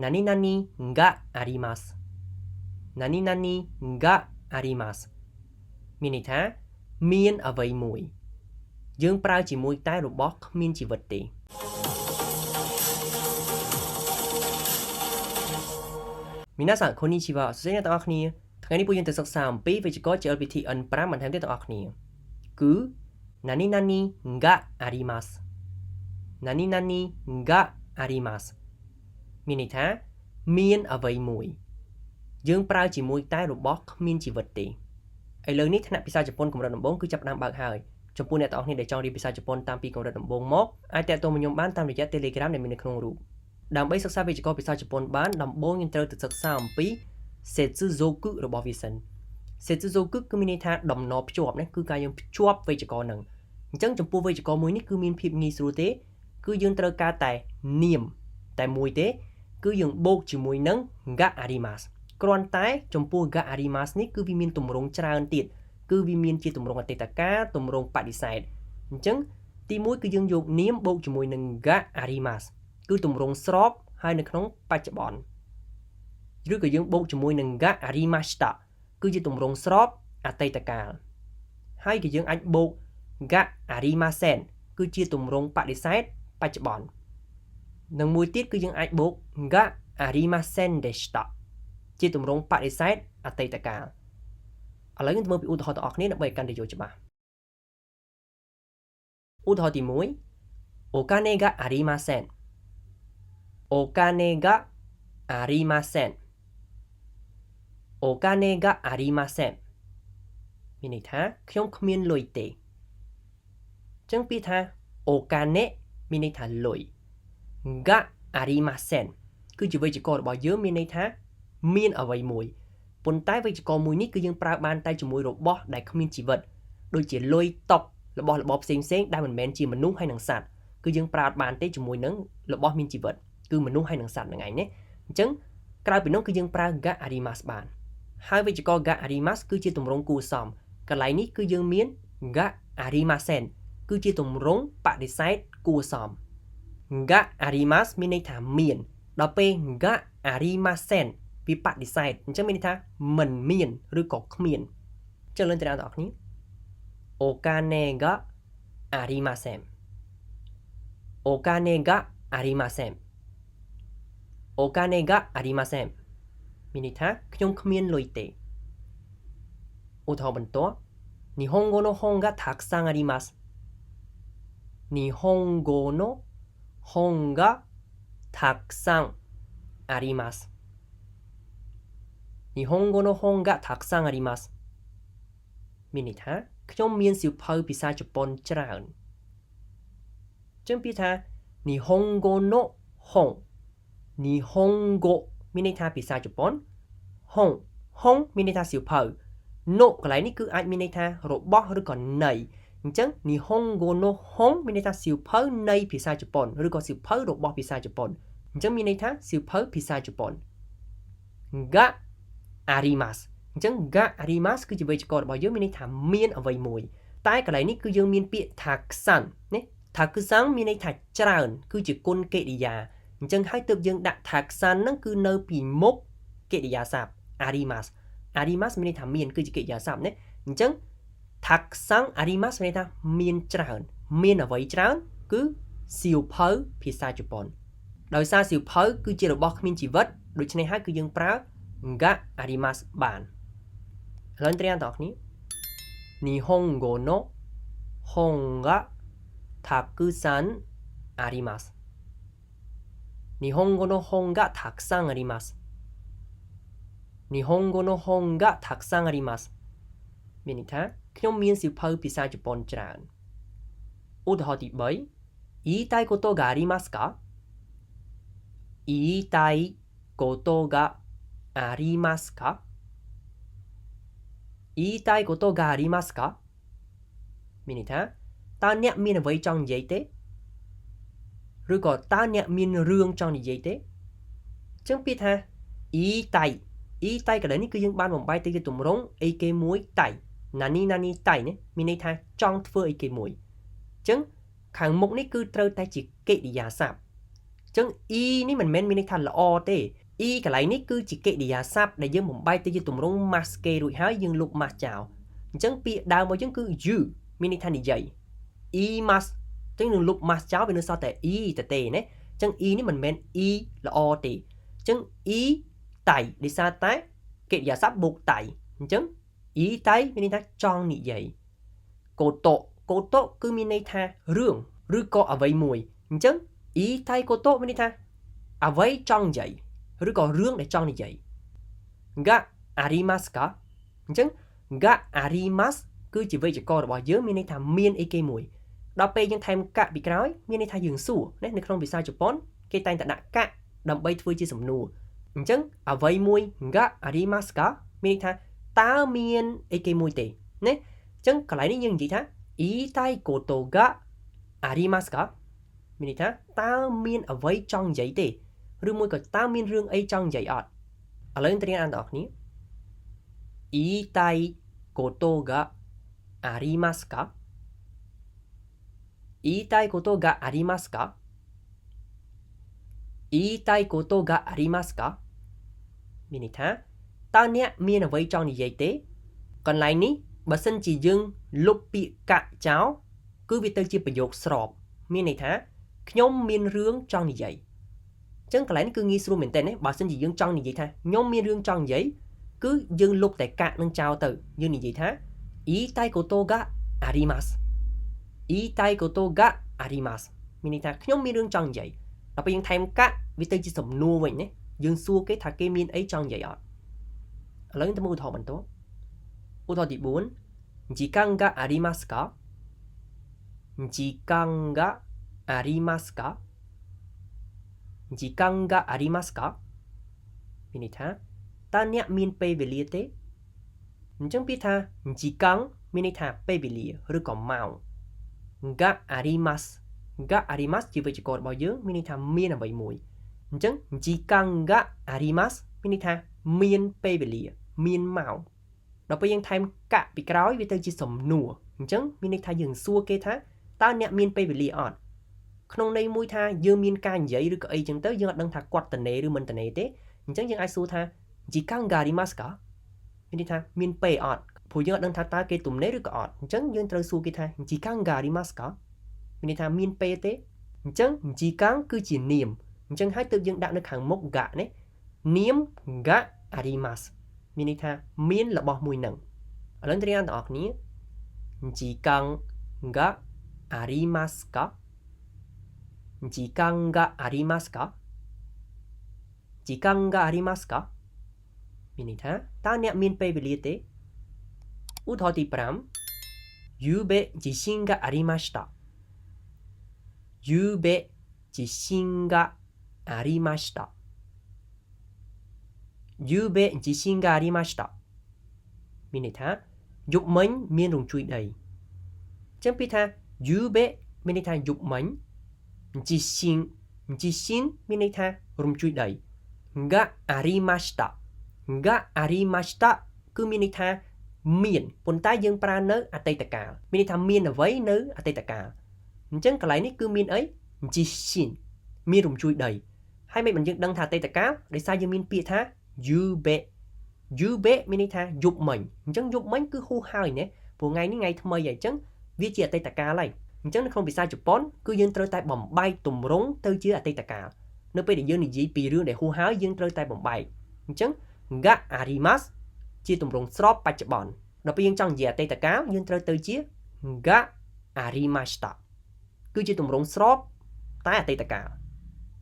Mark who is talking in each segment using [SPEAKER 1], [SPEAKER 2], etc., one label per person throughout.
[SPEAKER 1] 何々があります何々がありますមានន័យថាមានអ្វីមួយយើងប្រើជាមួយតែរបស់គ្មានជីវិតទេ皆さんこんにちはសួស្តីអ្នកទាំងអស់គ្នាថ្ងៃនេះពួកយើងទៅសិក្សាអំពីវេយ្យាករណ៍ JLPT N5 បន្ថែមទៀតទាំងអស់គ្នាគឺ何々があります何々がありますមានន័យថាមានអ្វីមួយយើងប្រើជាមួយតែរបស់គ្មានជីវិតទេឥឡូវនេះថ្នាក់ភាសាជប៉ុនកម្រិតដំបូងគឺចាប់ផ្ដើមបើកហើយចំពោះអ្នកទាំងអស់គ្នាដែលចង់រៀនភាសាជប៉ុនតាមពីកម្រិតដំបូងមកអាចតាក់ទងមកខ្ញុំបានតាមរយៈ Telegram ដែលមាននៅក្នុងរូបដើម្បីសិក្សាវេយ្យាករណ៍ភាសាជប៉ុនបានដំបូងយើងត្រូវទៅសិក្សាអំពី Setsuzoku របស់វាសិន Setsuzoku គឺមានន័យថាដំណភ្ជាប់ណាគឺការយើងភ្ជាប់វេយ្យាករណ៍ហ្នឹងអញ្ចឹងចំពោះវេយ្យាករណ៍មួយនេះគឺមានភាពងាយស្រួលទេគឺយើងត្រូវការតែនាមតែមួយទេគឺយើងបូកជាមួយនឹង ga arimasu គ្រាន់តែចំពោះ ga arimasu នេះគឺវាមានទម្រង់ច្រើនទៀតគឺវាមានជាទម្រង់អតីតកាលទម្រង់បដិសេធអញ្ចឹងទី1គឺយើងយកនាមបូកជាមួយនឹង ga arimasu គឺទម្រង់ស្របហើយនៅក្នុងបច្ចុប្បន្នឬក៏យើងបូកជាមួយនឹង ga arimashita គឺជាទម្រង់ស្របអតីតកាលហើយក៏យើងអាចបូក ga arimasen គឺជាទម្រង់បដិសេធបច្ចុប្បន្ននិងមួយទៀតគឺយើងអាចបូក ga arimasen deshita ជាទម្រង់បដិសេធអតីតកាលឥឡូវយើងទៅមើលពីឧទាហរណ៍ទាំងអស់គ្នាដើម្បីឲ្យកាន់តែយល់ច្បាស់ឧទាហរណ៍ទី1お金がありませんお金がありませんお金がありませんមានន័យថាខ្ញុំគ្មានលុយទេអញ្ចឹងពាក្យថាお金មានន័យថាលុយ ga arimasen គឺជាវេយ្យាករណ៍របស់យើងមានន័យថាមានអ្វីមួយប៉ុន្តែវេយ្យាករណ៍មួយនេះគឺយើងប្រើបានតែជាមួយរបស់ដែលគ្មានជីវិតដូចជាលុយតុករបស់របរផ្សេងដែលមិនមែនជាមនុស្សហើយនិងសត្វគឺយើងប្រើបានទេជាមួយនឹងរបស់មានជីវិតគឺមនុស្សហើយនិងសត្វហ្នឹងឯងណាអញ្ចឹងក្រៅពីនោះគឺយើងប្រើ ga arimasu បានហើយវេយ្យាករណ៍ ga arimasu គឺជាទម្រង់គួរសមកន្លែងនេះគឺយើងមាន ga arimasen គឺជាទម្រង់បដិសេធគួរសម ga arimasu មានន័យថាមានដល់ពេល ga arimasen វាបដិសេធអញ្ចឹងមានន័យថាមិនមានឬក៏គ្មានអញ្ចឹងលើទៅដល់អ្នកនរគ្នាお金がありませんお金がありませんお金がありませんមានន័យថាខ្ញុំគ្មានលុយទេឧទាហរណ៍បន្ទាប់日本語の本がたくさんあります日本語の本がたくさんあります日本語の本がたくさんありますមានន័យថាខ្ញុំមានសៀវភៅភាសាជប៉ុនច្រើនចឹងពាក្យថា日本語の本日本語មានន័យថាភាសាជប៉ុន本មានន័យថាសៀវភៅのកន្លែងនេះគឺអាចមានន័យថារបស់ឬក៏នៃអញ្ចឹង日本語の本មានន័យថាសៀវភៅនៃភាសាជប៉ុនឬក៏សៀវភៅរបស់ភាសាជប៉ុនអញ្ចឹងមានន័យថាសៀវភៅភាសាជប៉ុន ga arimasu អញ្ចឹង ga arimasu គឺជាវេយ្យាករណ៍របស់យើងមានន័យថាមានអ្វីមួយតែកន្លែងនេះគឺយើងមានពាក្យ takusan ណា takusan មានន័យថាច្រើនគឺជាគុណកិរិយាអញ្ចឹងហើយទើបយើងដាក់ takusan ហ្នឹងគឺនៅពីមុខកិរិយាសព្ទ arimasu មានន័យថាមានគឺជាកិរិយាសព្ទណាអញ្ចឹង takusan arimasu មានន័យថាមានច្រើនមានអ្វីច្រើនគឺសៀវភៅភាសាជប៉ុនដោយសារសៀវភៅគឺជារបស់គ្មានជីវិតដូច្នេះហើយគឺយើងប្រើ ga arimasu បានឥឡូវត្រៀមបងប្អូន日本語の本がたくさんあります日本語の本がたくさんあります日本語の本がたくさんありますមានន័យថាខ្ញុំមានសៀវភៅភាសាជប៉ុនច្រើនឧទាហរណ៍ទី3言いたいことがありますか言いたいことがありますか言いたいことがありますかមានន័យថាតើអ្នកមានអ្វីចង់និយាយទេឬក៏តើអ្នកមានរឿងចង់និយាយទេអញ្ចឹងពាក្យថា言いたいកន្លែងនេះគឺយើងបានបំបែកទៅជាទម្រង់អីគេមួយតៃណានីតៃណាមានន័យថាចង់ធ្វើអីគេមួយអញ្ចឹងខាងមុខនេះគឺត្រូវតែជាកិរិយាសព្ទ ចឹង e នេះមិនមែនមានន័យថាល្អទេ e កន្លែងនេះគឺជាកិរិយាសព្ទដែលយើងបំបែកទៅជាទម្រង់ mas គេរួចហើយយើងលុប mas ចោលអញ្ចឹងពាក្យដើមរបស់យើងគឺ you មានន័យថានិយាយ e mas ចឹងនឹងលុប mas ចោលវានៅសល់តែ e ទេណាចឹង e នេះមិនមែន e ល្អទេចឹង e តៃដោយសារតែកិរិយាសព្ទបូកតៃអញ្ចឹង e តៃមានន័យថាចង់និយាយកោតោគឺមានន័យថារឿងឬក៏អ្វីមួយអញ្ចឹង e តៃកោតោមានន័យថាអ្វីចង់និយាយឬក៏រឿងដែលចង់និយាយ ga arimasu ka អញ្ចឹង ga arimasu គឺជាវេយ្យាករណ៍របស់យើងមានន័យថាមានអីគេមួយដល់ពេលយើងថែមកៈពីក្រោយមានន័យថាយើងសួរណានៅក្នុងភាសាជប៉ុនគេតែងតែដាក់កៈដើម្បីធ្វើជាសំណួរអញ្ចឹងអ្វីមួយ ga arimasu ka មានន័យថាតើមានអីគេមួយទេណាអញ្ចឹងកន្លែងនេះយើងនិយាយថា itai koto ga arimasu ka មានន័យថាតើមានអ្វីចង់និយាយទេឬមួយក៏តើមានរឿងអីចង់និយាយអត់ឥឡូវត្រៀមអានបងប្អូនគ្នា itai koto ga arimasu ka 言いたいことがありますか言いたいことがありますかមានន័យថាតើអ្នកមានអ្វីចង់និយាយទេកន្លែងនេះបើសិនជាយើងលុបពាក្យកៈចោលគឺវាទៅជាប្រយោគស្របមានន័យថាខ្ញុំមានរឿងចង់និយាយអញ្ចឹងកន្លែងនេះគឺងាយស្រួលមែនទែនណាបើសិនជាយើងចង់និយាយថាខ្ញុំមានរឿងចង់និយាយគឺយើងលុបតែកៈនឹងចោលទៅយើងនិយាយថា言いたいことがあります言いたいことがありますមានន័យថាខ្ញុំមានរឿងចង់និយាយដល់ពេលយើងថែមកៈវាទៅជាសំណួរវិញណាយើងសួរគេថាគេមានអីចង់និយាយអត់ឥឡូវទៅមើលឧទាហរណ៍បន្ទាប់ឧទាហរណ៍ទី4時間がありますか時間がありますか時間がありますかមានន័យថាតើអ្នកមានពេលវេលាទេអញ្ចឹងពាក្យថា時間មានន័យថាពេលវេលាឬក៏ម៉ោងがありますがありますជាវេយ្យាករណ៍របស់យើងមានន័យថាមានអ្វីមួយអញ្ចឹង時間がありますមានន័យថាមានពេលវេលាមានម៉ោងដល់ពេលយើងថែមកៈពីក្រោយវាទៅជាសំណួរអញ្ចឹងមានន័យថាយើងសួរគេថាតើអ្នកមានពេលវេលាអត់ក្នុងន័យមួយថាយើងមានការនិយាយឬក៏អីចឹងទៅយើងអត់ដឹងថាគាត់តនេឬមិនតនេទេអញ្ចឹងយើងអាចសួរថា時間がありますかមានន័យថាមានពេលអត់ព្រោះយើងអត់ដឹងថាតើគេទំនេរឬក៏អត់អញ្ចឹងយើងត្រូវសួរគេថា時間がありますかមានន័យថាមានពេលទេអញ្ចឹង時間គឺជានាមអញ្ចឹងហើយទើបយើងដាក់នៅខាงមុខ ga ណានាម ga arimasu មានន័យថាមានរបស់មួយនឹងឥឡូវត្រៀមទាំងអស់គ្នា時間がありますか時間がありますか時間がありますかមានន័យថាតើអ្នកមានពេលវេលាទេឧទាហរណ៍ទី5ゆうべ地震がありましたゆうべ地震がありましたゆうべ地震がありましたមានន័យថាយប់មិញមានរញ្ជួយដីអញ្ចឹងពាក្យថាゆうべមានន័យថាយប់មិញ地震មានន័យថារញ្ជួយដីがありましたがありましたគឺមានន័យថាមានប៉ុន្តែយើងប្រើនៅអតីតកាលមានន័យថាមានអ្វីនៅអតីតកាលអញ្ចឹងកន្លែងនេះគឺមានអីជីស៊ីនមានរំជួយដីហើយមិនយើងដឹងថាអតីតកាលដោយសារយើងមានពាក្យថាយូបេមានន័យថាយប់មិញអញ្ចឹងយប់មិញគឺហួសហើយណាព្រោះថ្ងៃនេះថ្ងៃថ្មីហើយអញ្ចឹងវាជាអតីតកាលហើយអញ្ចឹងនៅក្នុងភាសាជប៉ុនគឺយើងត្រូវតែបំបែកទម្រង់ទៅជាអតីតកាលនៅពេលដែលយើងនិយាយពីរឿងដែលហួសហើយយើងត្រូវតែបំបែកអញ្ចឹង ga arimasu ជាទម្រង់ស្របបច្ចុប្បន្នដល់ពេលយើងចង់និយាយអតីតកាលយើងត្រូវទៅជា ga arimashita គឺជាទម្រង់ស្របតែអតីតកាល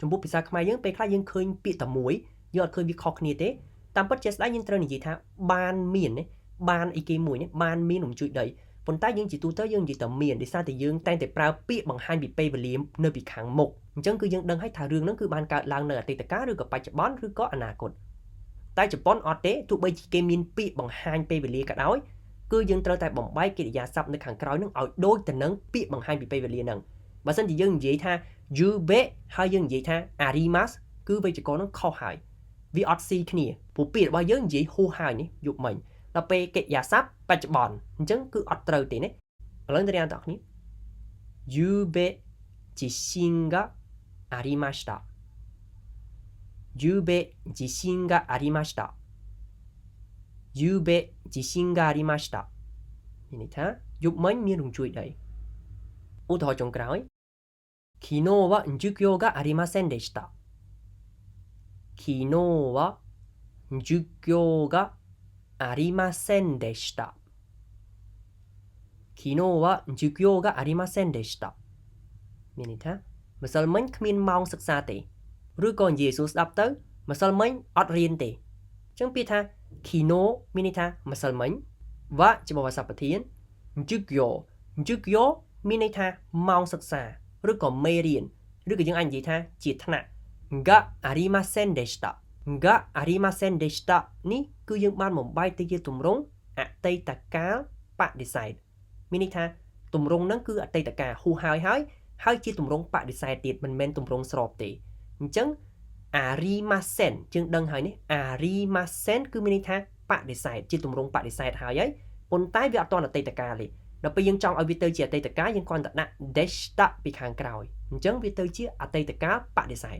[SPEAKER 1] ចំពោះភាសាខ្មែរយើងពេលខ្លះយើងឃើញពាក្យតែមួយយើងអត់ឃើញវាខុសគ្នាទេតាមពិតជាស្ដេចយើងត្រូវនិយាយថាបានមានណាបានអីគេមួយណាបានមានរំជួយដីប៉ុន្តែយើងជាទូទៅយើងនិយាយតែមានដោយសារតែយើងតែងតែប្រើពាក្យបង្ហាញពីពេលវេលានៅពីខាងមុខអញ្ចឹងគឺយើងដឹងហើយថារឿងហ្នឹងគឺបានកើតឡើងនៅអតីតកាលឬក៏បច្ចុប្បន្នឬក៏អនាគតតែជប៉ុនអត់ទេទោះបីជាគេមានពាក្យបង្ហាញពេលវេលាក៏ដោយគឺយើងត្រូវតែបំបែកកិរិយាសព្ទនៅខាងក្រោយហ្នឹងឲ្យដូចទៅនឹងពាក្យបង្ហាញពីពេលវេលាហ្នឹងបើសិនជាយើងនិយាយថា yube ហើយយើងនិយាយថា arimasu គឺវេយ្យាករណ៍ហ្នឹងខុសហើយវាអត់ស៊ីគ្នាព្រោះពាក្យរបស់យើងនិយាយហួសហើយនេះយប់មិញដល់ពេលកិរិយាសព្ទបច្ចុប្បន្នអញ្ចឹងគឺអត់ត្រូវទេណាឥឡូវទៅរៀនតោះគ្នា yube 地震がありましたゆうべ地震がありました。ゆうべ地震がありました មានន័យថាយប់មិញមានរញ្ជួយដីឧទាហរណ៍ចុងក្រោយ昨日は授業がありませんでした昨日は授業がありませんでした昨日は授業がありませんでしたមានន័យថាម្សិលមិញគ្មានម៉ោងសិក្សាទេឬក៏និយាយសួរស្ដាប់ទៅម្សិលមិញអត់រៀនទេអញ្ចឹងពាក្យថា kino មានន័យថាម្សិលមិញ វ៉ាជាបបសាប្រធាន jugyo មានន័យថាម៉ោងសិក្សាឬក៏មេរៀនឬក៏យើងអាចនិយាយថាជាថ្នាក់ ga arimasen deshita ga arimasen deshita នេះគឺយើងបានបំបែកទៅជាទម្រង់អតីតកាលបដិសេធមានន័យថាទម្រង់ហ្នឹងគឺអតីតកាលហួសហើយជាទម្រង់បដិសេធទៀតមិនមែនទម្រង់ស្របទេអញ្ចឹង arimasen យើងដឹងហើយនេះ arimasen គឺមានន័យថាបដិសេធជាទម្រង់បដិសេធហើយប៉ុន្តែវាអត់ទាន់អតីតកាលទេដល់ពេលយើងចង់ឲ្យវាទៅជាអតីតកាលយើងគ្រាន់តែដាក់ deshita ពីខាងក្រោយអញ្ចឹងវាទៅជាអតីតកាលបដិសេធ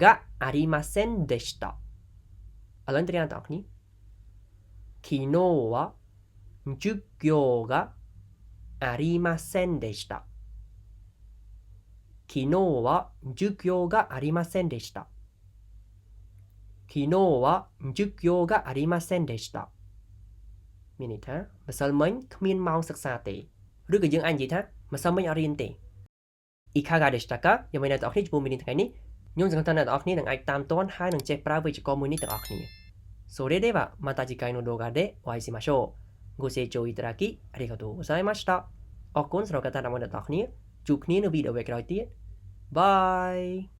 [SPEAKER 1] がありませんでしたឥឡូវត្រៀមទាំងអស់គ្នា昨日は授業がありませんでした昨日は授業がありませんでした昨日は授業がありませんでしたមានន័យថាម្សិលមិញគ្មានម៉ោងសិក្សាទេឬក៏យើងអាចនិយាយថាម្សិលមិញអត់រៀនទេいかがでしたかយ៉ាងម៉េចអ្នកទាំងអស់គ្នាចំពោះមេរៀនថ្ងៃនេះខ្ញុំសង្ឃឹមថាអ្នកទាំងអស់គ្នានឹងអាចតាមទាន់ហើយនឹងចេះប្រើវេយ្យាករណ៍មួយនេះទាំងអស់គ្នាそれではまた次回の動画でお会いしましょうご清聴いただきありがとうございましたអរគុណសម្រាប់ការតាមដានអ្នកទាំងអស់គ្នាជួបគ្នានៅវីដេអូក្រោយទៀតបាយ